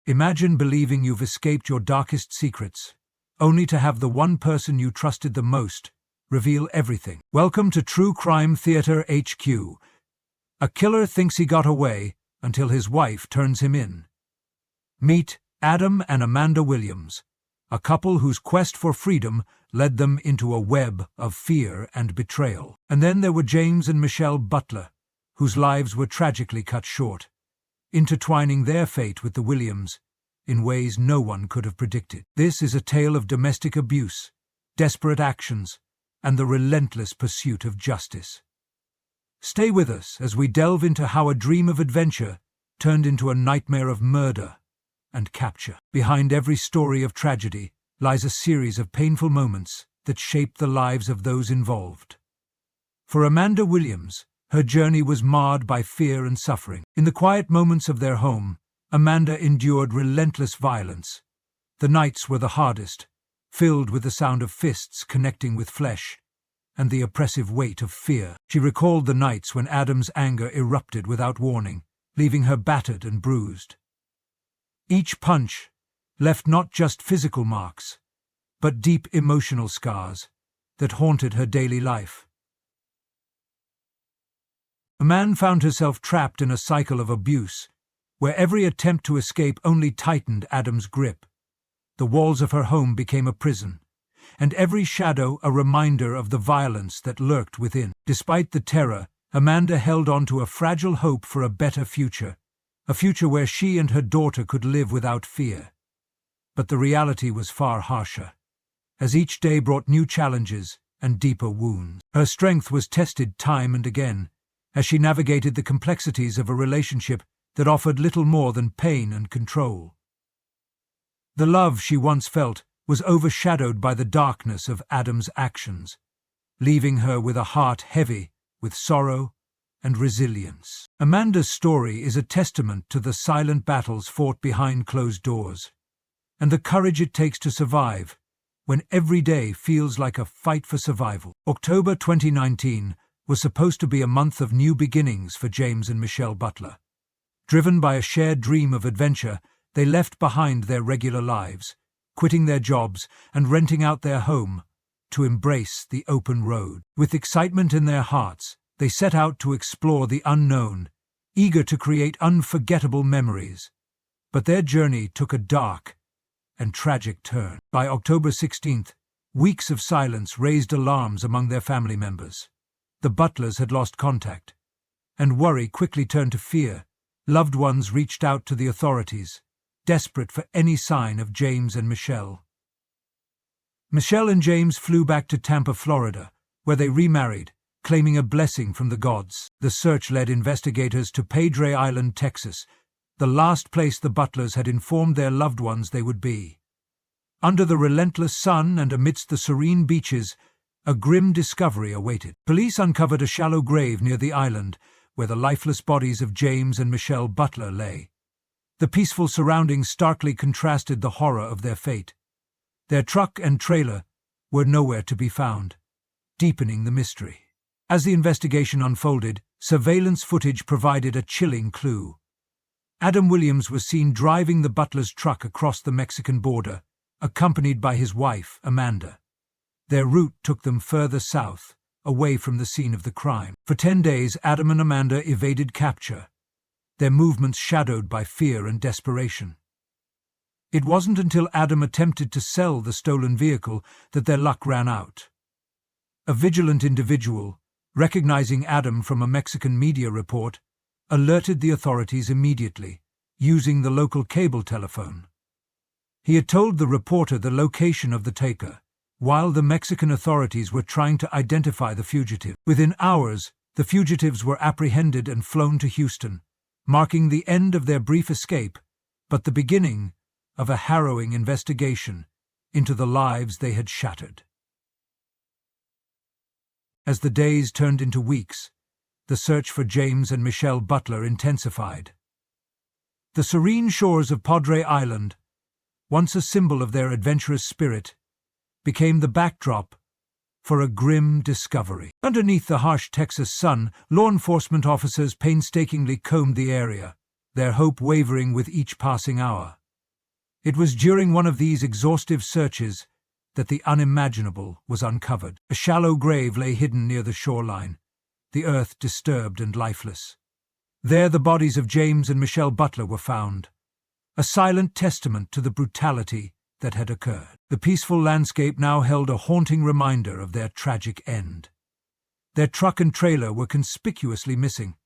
Imagine believing you've escaped your darkest secrets, only to have the one person you trusted the most reveal everything. Welcome to True Crime Theater HQ. A killer thinks he got away until his wife turns him in. Meet Adam and Amanda Williams, a couple whose quest for freedom led them into a web of fear and betrayal. And then there were James and Michelle Butler, whose lives were tragically cut short, intertwining their fate with the Williams in ways no one could have predicted. This is a tale of domestic abuse, desperate actions, and the relentless pursuit of justice. Stay with us as we delve into how a dream of adventure turned into a nightmare of murder and capture. Behind every story of tragedy lies a series of painful moments that shaped the lives of those involved. For Amanda Williams, her journey was marred by fear and suffering. In the quiet moments of their home, Amanda endured relentless violence. The nights were the hardest, filled with the sound of fists connecting with flesh and the oppressive weight of fear. She recalled the nights when Adam's anger erupted without warning, leaving her battered and bruised. Each punch left not just physical marks, but deep emotional scars that haunted her daily life. Amanda found herself trapped in a cycle of abuse, where every attempt to escape only tightened Adam's grip. The walls of her home became a prison, and every shadow a reminder of the violence that lurked within. Despite the terror, Amanda held on to a fragile hope for a better future, a future where she and her daughter could live without fear. But the reality was far harsher, as each day brought new challenges and deeper wounds. Her strength was tested time and again, as she navigated the complexities of a relationship that offered little more than pain and control. The love she once felt was overshadowed by the darkness of Adam's actions, leaving her with a heart heavy with sorrow and resilience. Amanda's story is a testament to the silent battles fought behind closed doors, and the courage it takes to survive when every day feels like a fight for survival. October 2019 was supposed to be a month of new beginnings for James and Michelle Butler. Driven by a shared dream of adventure, they left behind their regular lives, quitting their jobs and renting out their home to embrace the open road. With excitement in their hearts, they set out to explore the unknown, eager to create unforgettable memories. But their journey took a dark and tragic turn. By October 16th, weeks of silence raised alarms among their family members. The Butlers had lost contact, and worry quickly turned to fear. Loved ones reached out to the authorities, desperate for any sign of James and Michelle. Michelle and James flew back to Tampa, Florida, where they remarried, claiming a blessing from the gods. The search led investigators to Padre Island, Texas, the last place the Butlers had informed their loved ones they would be. Under the relentless sun and amidst the serene beaches, a grim discovery awaited. Police uncovered a shallow grave near the island, where the lifeless bodies of James and Michelle Butler lay. The peaceful surroundings starkly contrasted the horror of their fate. Their truck and trailer were nowhere to be found, deepening the mystery. As the investigation unfolded, surveillance footage provided a chilling clue. Adam Williams was seen driving the Butlers' truck across the Mexican border, accompanied by his wife, Amanda. Their route took them further south, away from the scene of the crime. For 10 days, Adam and Amanda evaded capture, their movements shadowed by fear and desperation. It wasn't until Adam attempted to sell the stolen vehicle that their luck ran out. A vigilant individual, recognizing Adam from a Mexican media report, alerted the authorities immediately, using the local cable telephone. He had told the reporter the location of the taker, while the Mexican authorities were trying to identify the fugitive. Within hours, the fugitives were apprehended and flown to Houston, marking the end of their brief escape, but the beginning of a harrowing investigation into the lives they had shattered. As the days turned into weeks, the search for James and Michelle Butler intensified. The serene shores of Padre Island, once a symbol of their adventurous spirit, became the backdrop for a grim discovery. Underneath the harsh Texas sun, law enforcement officers painstakingly combed the area, their hope wavering with each passing hour. It was during one of these exhaustive searches that the unimaginable was uncovered. A shallow grave lay hidden near the shoreline, the earth disturbed and lifeless. There the bodies of James and Michelle Butler were found, a silent testament to the brutality that had occurred. The peaceful landscape now held a haunting reminder of their tragic end. Their truck and trailer were conspicuously missing,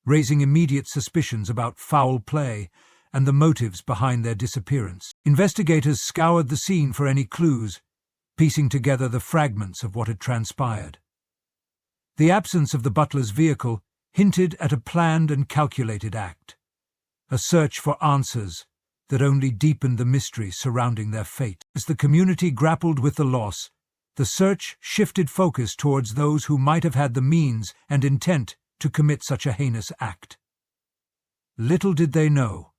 raising immediate suspicions about foul play and the motives behind their disappearance. Investigators scoured the scene for any clues, piecing together the fragments of what had transpired. The absence of the Butlers' vehicle hinted at a planned and calculated act, a search for answers that only deepened the mystery surrounding their fate. As the community grappled with the loss, the search shifted focus towards those who might have had the means and intent to commit such a heinous act. Little did they know,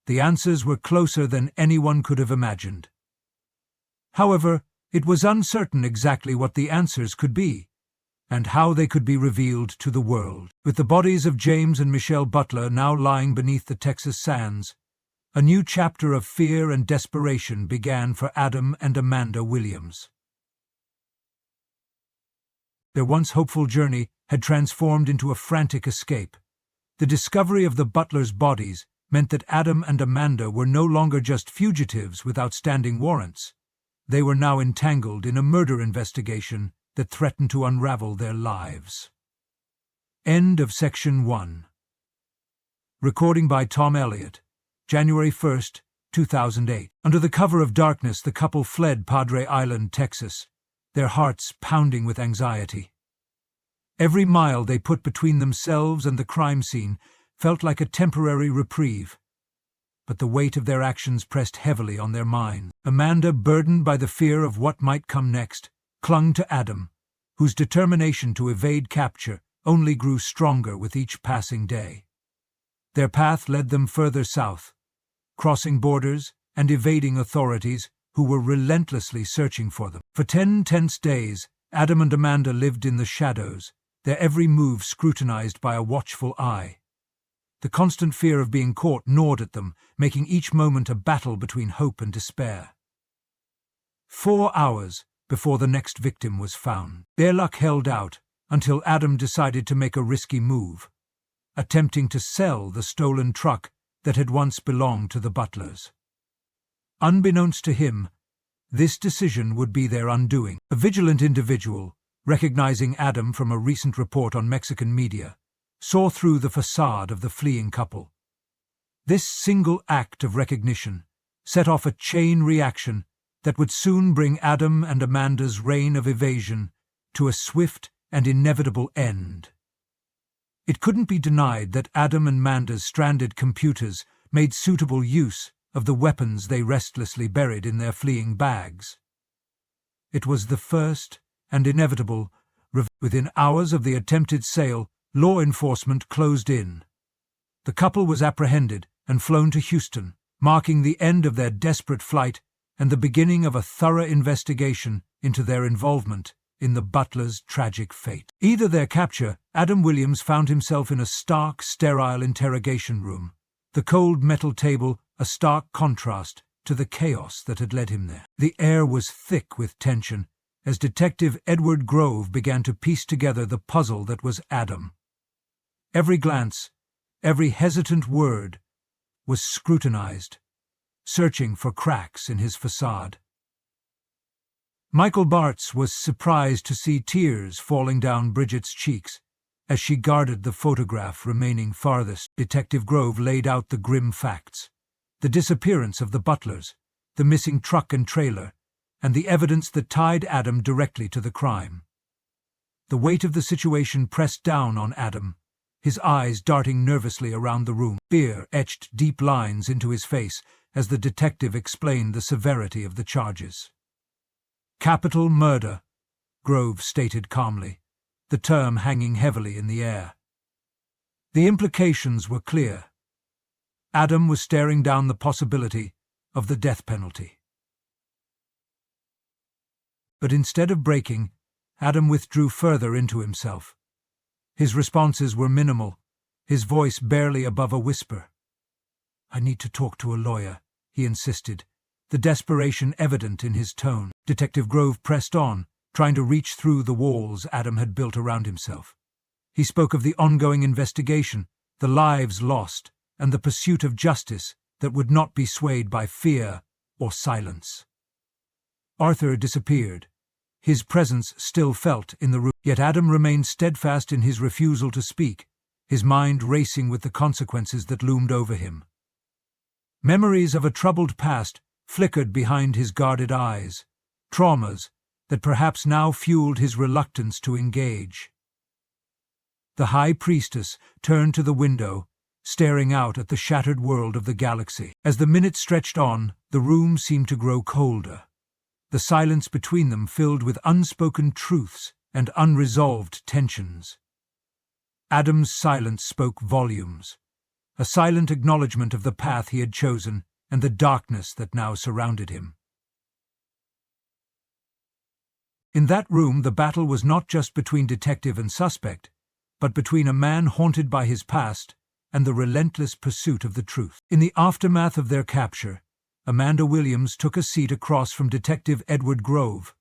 the answers were closer than anyone could have imagined. However, it was uncertain exactly what the answers could be, and how they could be revealed to the world. With the bodies of James and Michelle Butler now lying beneath the Texas sands, a new chapter of fear and desperation began for Adam and Amanda Williams. Their once hopeful journey had transformed into a frantic escape. The discovery of the Butlers' bodies meant that Adam and Amanda were no longer just fugitives with outstanding warrants. They were now entangled in a murder investigation that threatened to unravel their lives. End of Section 1. Recording by Tom Elliott, January 1, 2008. Under the cover of darkness, the couple fled Padre Island, Texas, their hearts pounding with anxiety. Every mile they put between themselves and the crime scene felt like a temporary reprieve, but the weight of their actions pressed heavily on their minds. Amanda, burdened by the fear of what might come next, clung to Adam, whose determination to evade capture only grew stronger with each passing day. Their path led them further south, crossing borders and evading authorities who were relentlessly searching for them. For 10 tense days, Adam and Amanda lived in the shadows, their every move scrutinized by a watchful eye. The constant fear of being caught gnawed at them, making each moment a battle between hope and despair. 4 hours before the next victim was found. Their luck held out until Adam decided to make a risky move, attempting to sell the stolen truck that had once belonged to the Butlers. Unbeknownst to him, this decision would be their undoing. A vigilant individual, recognizing Adam from a recent report on Mexican media, saw through the facade of the fleeing couple. This single act of recognition set off a chain reaction that would soon bring Adam and Amanda's reign of evasion to a swift and inevitable end. It couldn't be denied that Adam and Amanda's stranded computers made suitable use of the weapons they restlessly buried in their fleeing bags. It was the first and inevitable. Within hours of the attempted sale, law enforcement closed in. The couple was apprehended and flown to Houston, marking the end of their desperate flight and the beginning of a thorough investigation into their involvement in the Butlers' tragic fate. Either their capture, Adam Williams found himself in a stark, sterile interrogation room, the cold metal table a stark contrast to the chaos that had led him there. The air was thick with tension as Detective Edward Grove began to piece together the puzzle that was Adam. Every glance, every hesitant word was scrutinized, searching for cracks in his facade. Michael Bartz was surprised to see tears falling down Bridget's cheeks as she guarded the photograph remaining farthest. Detective Grove laid out the grim facts: the disappearance of the Butlers, the missing truck and trailer, and the evidence that tied Adam directly to the crime. The weight of the situation pressed down on Adam, his eyes darting nervously around the room. Fear etched deep lines into his face as the detective explained the severity of the charges. Capital murder, Grove stated calmly, the term hanging heavily in the air. The implications were clear. Adam was staring down the possibility of the death penalty. But instead of breaking, Adam withdrew further into himself. His responses were minimal, his voice barely above a whisper. "I need to talk to a lawyer," he insisted, the desperation evident in his tone. Detective Grove pressed on, trying to reach through the walls Adam had built around himself. He spoke of the ongoing investigation, the lives lost, and the pursuit of justice that would not be swayed by fear or silence. Arthur disappeared, his presence still felt in the room, yet Adam remained steadfast in his refusal to speak, his mind racing with the consequences that loomed over him. Memories of a troubled past flickered behind his guarded eyes, traumas that perhaps now fueled his reluctance to engage. The High Priestess turned to the window, staring out at the shattered world of the galaxy. As the minutes stretched on, the room seemed to grow colder, the silence between them filled with unspoken truths and unresolved tensions. Adam's silence spoke volumes, a silent acknowledgement of the path he had chosen and the darkness that now surrounded him. In that room, the battle was not just between detective and suspect, but between a man haunted by his past and the relentless pursuit of the truth. In the aftermath of their capture, Amanda Williams took a seat across from Detective Edward Grove,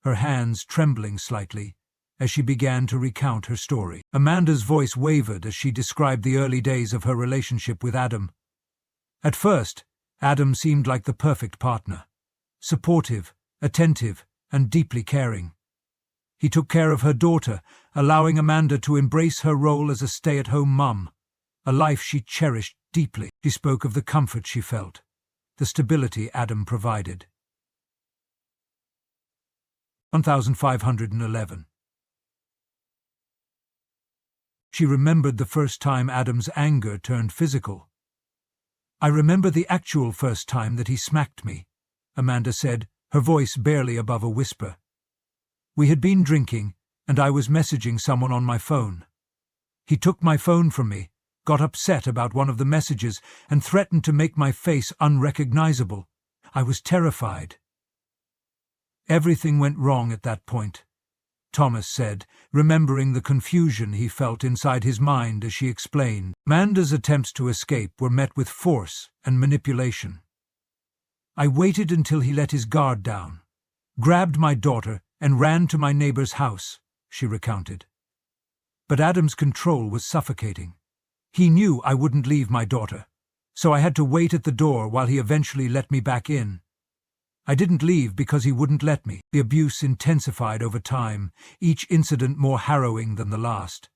her hands trembling slightly as she began to recount her story. Amanda's voice wavered as she described the early days of her relationship with Adam. At first, Adam seemed like the perfect partner, supportive, attentive, and deeply caring. He took care of her daughter, allowing Amanda to embrace her role as a stay-at-home mum, a life she cherished deeply. She spoke of the comfort she felt, the stability Adam provided. 1511. She remembered the first time Adam's anger turned physical. "I remember the actual first time that he smacked me," Amanda said, her voice barely above a whisper. "We had been drinking, and I was messaging someone on my phone. He took my phone from me, got upset about one of the messages, and threatened to make my face unrecognizable. I was terrified." "Everything went wrong at that point," Thomas said, remembering the confusion he felt inside his mind as she explained. Amanda's attempts to escape were met with force and manipulation. "I waited until he let his guard down, grabbed my daughter, and ran to my neighbor's house," she recounted. "But Adam's control was suffocating. He knew I wouldn't leave my daughter, so I had to wait at the door while he eventually let me back in. I didn't leave because he wouldn't let me." The abuse intensified over time, each incident more harrowing than the last.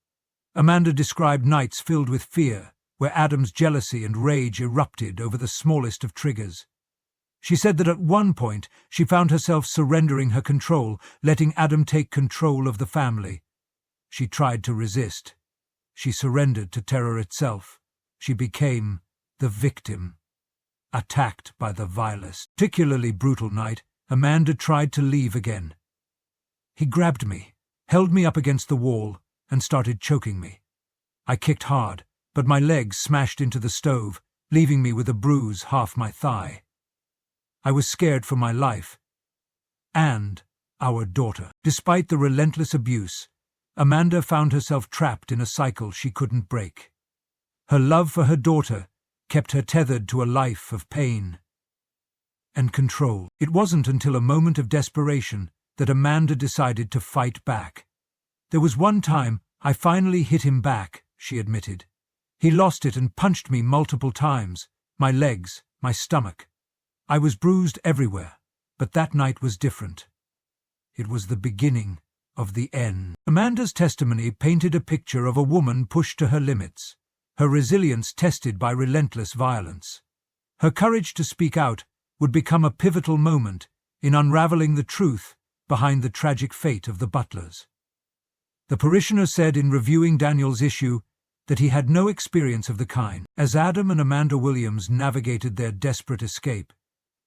Amanda described nights filled with fear, where Adam's jealousy and rage erupted over the smallest of triggers. She said that at one point she found herself surrendering her control, letting Adam take control of the family. She tried to resist. She surrendered to terror itself. She became the victim, attacked by the vilest. Particularly brutal night, Amanda tried to leave again. "He grabbed me, held me up against the wall, and started choking me. I kicked hard, but my legs smashed into the stove, leaving me with a bruise half my thigh. I was scared for my life and our daughter." Despite the relentless abuse, Amanda found herself trapped in a cycle she couldn't break. Her love for her daughter kept her tethered to a life of pain and control. It wasn't until a moment of desperation that Amanda decided to fight back. "There was one time I finally hit him back," she admitted. "He lost it and punched me multiple times, my legs, my stomach. I was bruised everywhere, but that night was different. It was the beginning of the end." Amanda's testimony painted a picture of a woman pushed to her limits, her resilience tested by relentless violence. Her courage to speak out would become a pivotal moment in unraveling the truth behind the tragic fate of the Butlers. The parishioner said in reviewing Daniel's issue that he had no experience of the kind. As Adam and Amanda Williams navigated their desperate escape,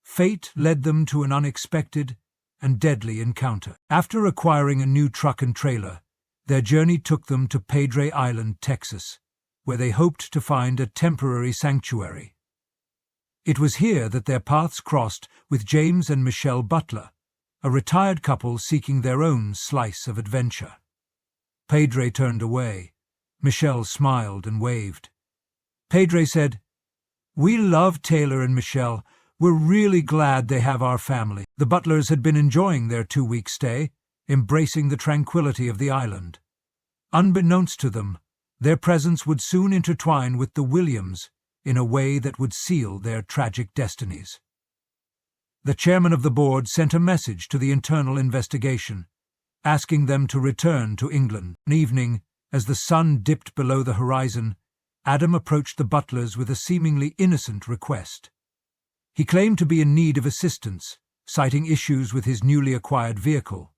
fate led them to an unexpected and deadly encounter. After acquiring a new truck and trailer, their journey took them to Padre Island, Texas, where they hoped to find a temporary sanctuary. It was here that their paths crossed with James and Michelle Butler, a retired couple seeking their own slice of adventure. Padre turned away. Michelle smiled and waved. Padre said, "We love Taylor and Michelle. "We're really glad they have our family." The Butlers had been enjoying their 2-week stay, embracing the tranquility of the island. Unbeknownst to them, their presence would soon intertwine with the Williams in a way that would seal their tragic destinies. The chairman of the board sent a message to the internal investigation, asking them to return to England. One evening, as the sun dipped below the horizon, Adam approached the Butlers with a seemingly innocent request. He claimed to be in need of assistance, citing issues with his newly acquired vehicle.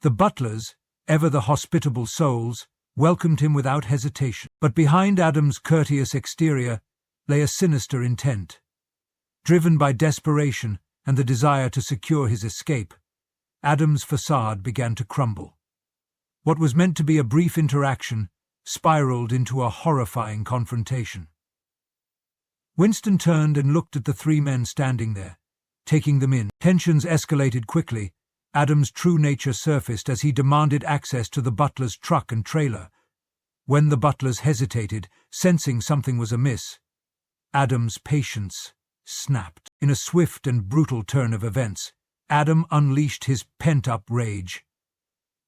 The Butlers, ever the hospitable souls, welcomed him without hesitation. But behind Adam's courteous exterior lay a sinister intent. Driven by desperation and the desire to secure his escape, Adam's facade began to crumble. What was meant to be a brief interaction spiraled into a horrifying confrontation. Winston turned and looked at the 3 men standing there, taking them in. Tensions escalated quickly. Adam's true nature surfaced as he demanded access to the Butlers' truck and trailer. When the Butlers hesitated, sensing something was amiss, Adam's patience snapped. In a swift and brutal turn of events, Adam unleashed his pent-up rage.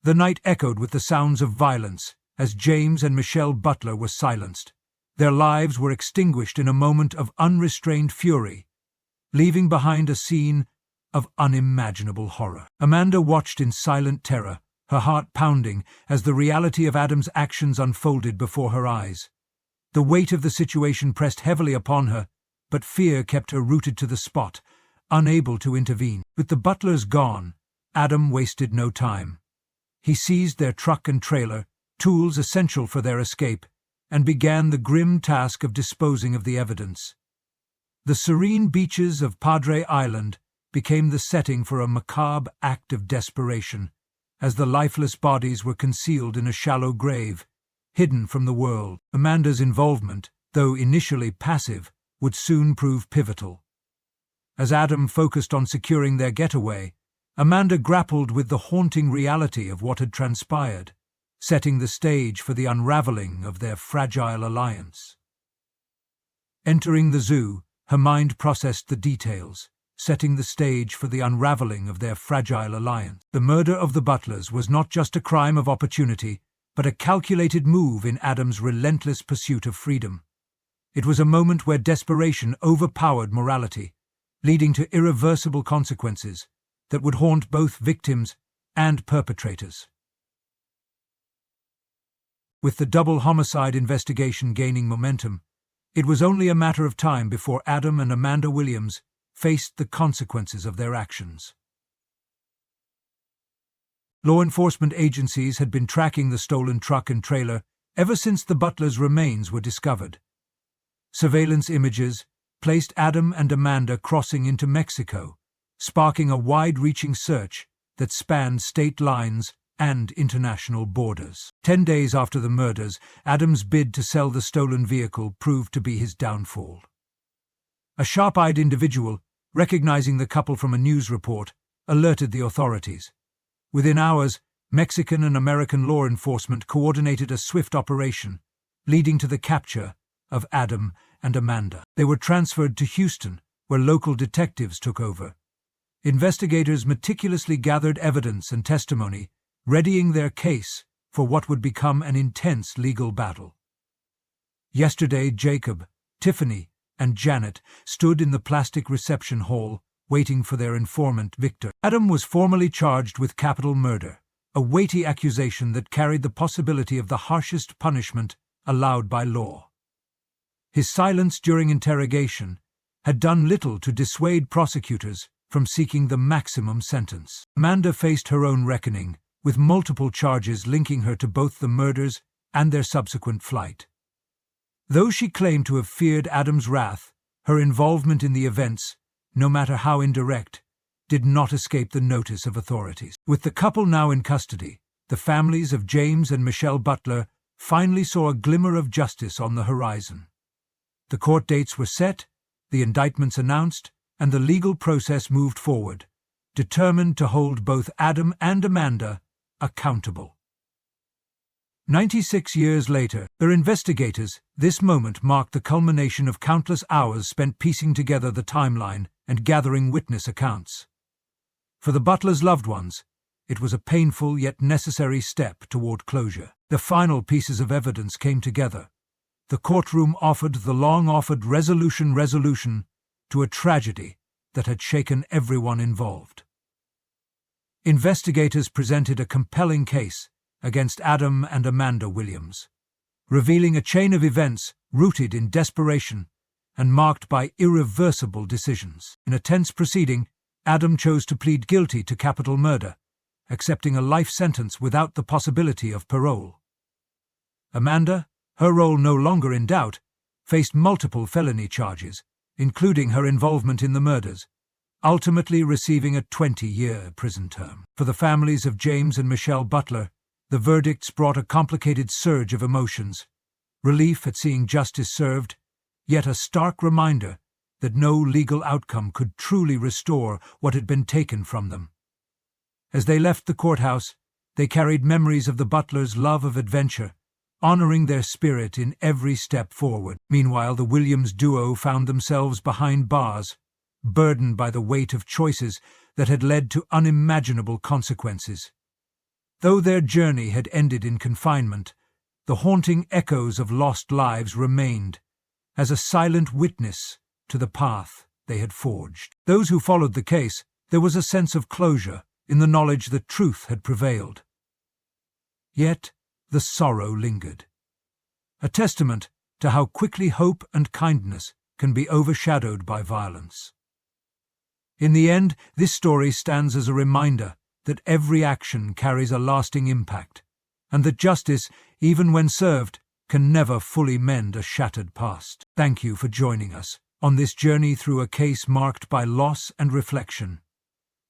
The night echoed with the sounds of violence as James and Michelle Butler were silenced. Their lives were extinguished in a moment of unrestrained fury, leaving behind a scene of unimaginable horror. Amanda watched in silent terror, her heart pounding as the reality of Adam's actions unfolded before her eyes. The weight of the situation pressed heavily upon her, but fear kept her rooted to the spot, unable to intervene. With the Butlers gone, Adam wasted no time. He seized their truck and trailer, tools essential for their escape, and began the grim task of disposing of the evidence. The serene beaches of Padre Island became the setting for a macabre act of desperation, as the lifeless bodies were concealed in a shallow grave, hidden from the world. Amanda's involvement, though initially passive, would soon prove pivotal. As Adam focused on securing their getaway, Amanda grappled with the haunting reality of what had transpired, setting the stage for the unraveling of their fragile alliance. Entering the zoo, her mind processed the details, setting the stage for the unraveling of their fragile alliance. The murder of the Butlers was not just a crime of opportunity, but a calculated move in Adam's relentless pursuit of freedom. It was a moment where desperation overpowered morality, leading to irreversible consequences that would haunt both victims and perpetrators. With the double homicide investigation gaining momentum, it was only a matter of time before Adam and Amanda Williams faced the consequences of their actions. Law enforcement agencies had been tracking the stolen truck and trailer ever since the Butlers' remains were discovered. Surveillance images placed Adam and Amanda crossing into Mexico, sparking a wide-reaching search that spanned state lines and international borders. 10 days after the murders, Adam's bid to sell the stolen vehicle proved to be his downfall. A sharp-eyed individual, recognizing the couple from a news report, alerted the authorities. Within hours, Mexican and American law enforcement coordinated a swift operation, leading to the capture of Adam and Amanda. They were transferred to Houston, where local detectives took over. Investigators meticulously gathered evidence and testimony, readying their case for what would become an intense legal battle. Yesterday, Jacob, Tiffany, and Janet stood in the plastic reception hall, waiting for their informant, Victor. Adam was formally charged with capital murder, a weighty accusation that carried the possibility of the harshest punishment allowed by law. His silence during interrogation had done little to dissuade prosecutors from seeking the maximum sentence. Amanda faced her own reckoning, with multiple charges linking her to both the murders and their subsequent flight. Though she claimed to have feared Adam's wrath, her involvement in the events, no matter how indirect, did not escape the notice of authorities. With the couple now in custody, the families of James and Michelle Butler finally saw a glimmer of justice on the horizon. The court dates were set, the indictments announced, and the legal process moved forward, determined to hold both Adam and Amanda accountable. 96 years later, for investigators, this moment marked the culmination of countless hours spent piecing together the timeline and gathering witness accounts. For the Butler's loved ones, it was a painful yet necessary step toward closure. The final pieces of evidence came together. The courtroom offered the long-offered resolution to a tragedy that had shaken everyone involved. Investigators presented a compelling case against Adam and Amanda Williams, revealing a chain of events rooted in desperation and marked by irreversible decisions. In a tense proceeding, Adam chose to plead guilty to capital murder, accepting a life sentence without the possibility of parole. Amanda, her role no longer in doubt, faced multiple felony charges, including her involvement in the murders, ultimately receiving a 20-year prison term. For the families of James and Michelle Butler, the verdicts brought a complicated surge of emotions, relief at seeing justice served, yet a stark reminder that no legal outcome could truly restore what had been taken from them. As they left the courthouse, they carried memories of the Butlers' love of adventure, honoring their spirit in every step forward. Meanwhile, the Williams duo found themselves behind bars, burdened by the weight of choices that had led to unimaginable consequences. Though their journey had ended in confinement, the haunting echoes of lost lives remained, as a silent witness to the path they had forged. Those who followed the case, there was a sense of closure in the knowledge that truth had prevailed. Yet the sorrow lingered, a testament to how quickly hope and kindness can be overshadowed by violence. In the end, this story stands as a reminder that every action carries a lasting impact, and that justice, even when served, can never fully mend a shattered past. Thank you for joining us on this journey through a case marked by loss and reflection.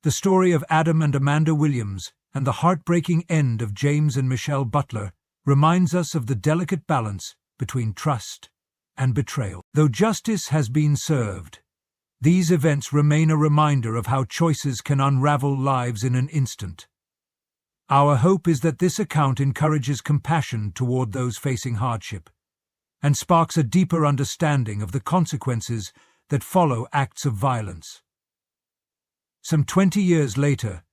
The story of Adam and Amanda Williams and the heartbreaking end of James and Michelle Butler reminds us of the delicate balance between trust and betrayal. Though justice has been served, these events remain a reminder of how choices can unravel lives in an instant. Our hope is that this account encourages compassion toward those facing hardship and sparks a deeper understanding of the consequences that follow acts of violence. Some 20 years later,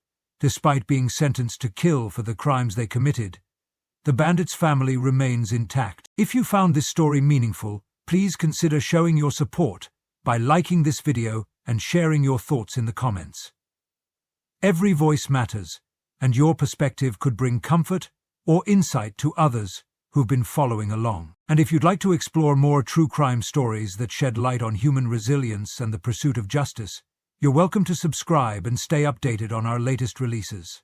despite being sentenced to kill for the crimes they committed, the bandits' family remains intact. If you found this story meaningful, please consider showing your support by liking this video and sharing your thoughts in the comments. Every voice matters, and your perspective could bring comfort or insight to others who've been following along. And if you'd like to explore more true crime stories that shed light on human resilience and the pursuit of justice, you're welcome to subscribe and stay updated on our latest releases.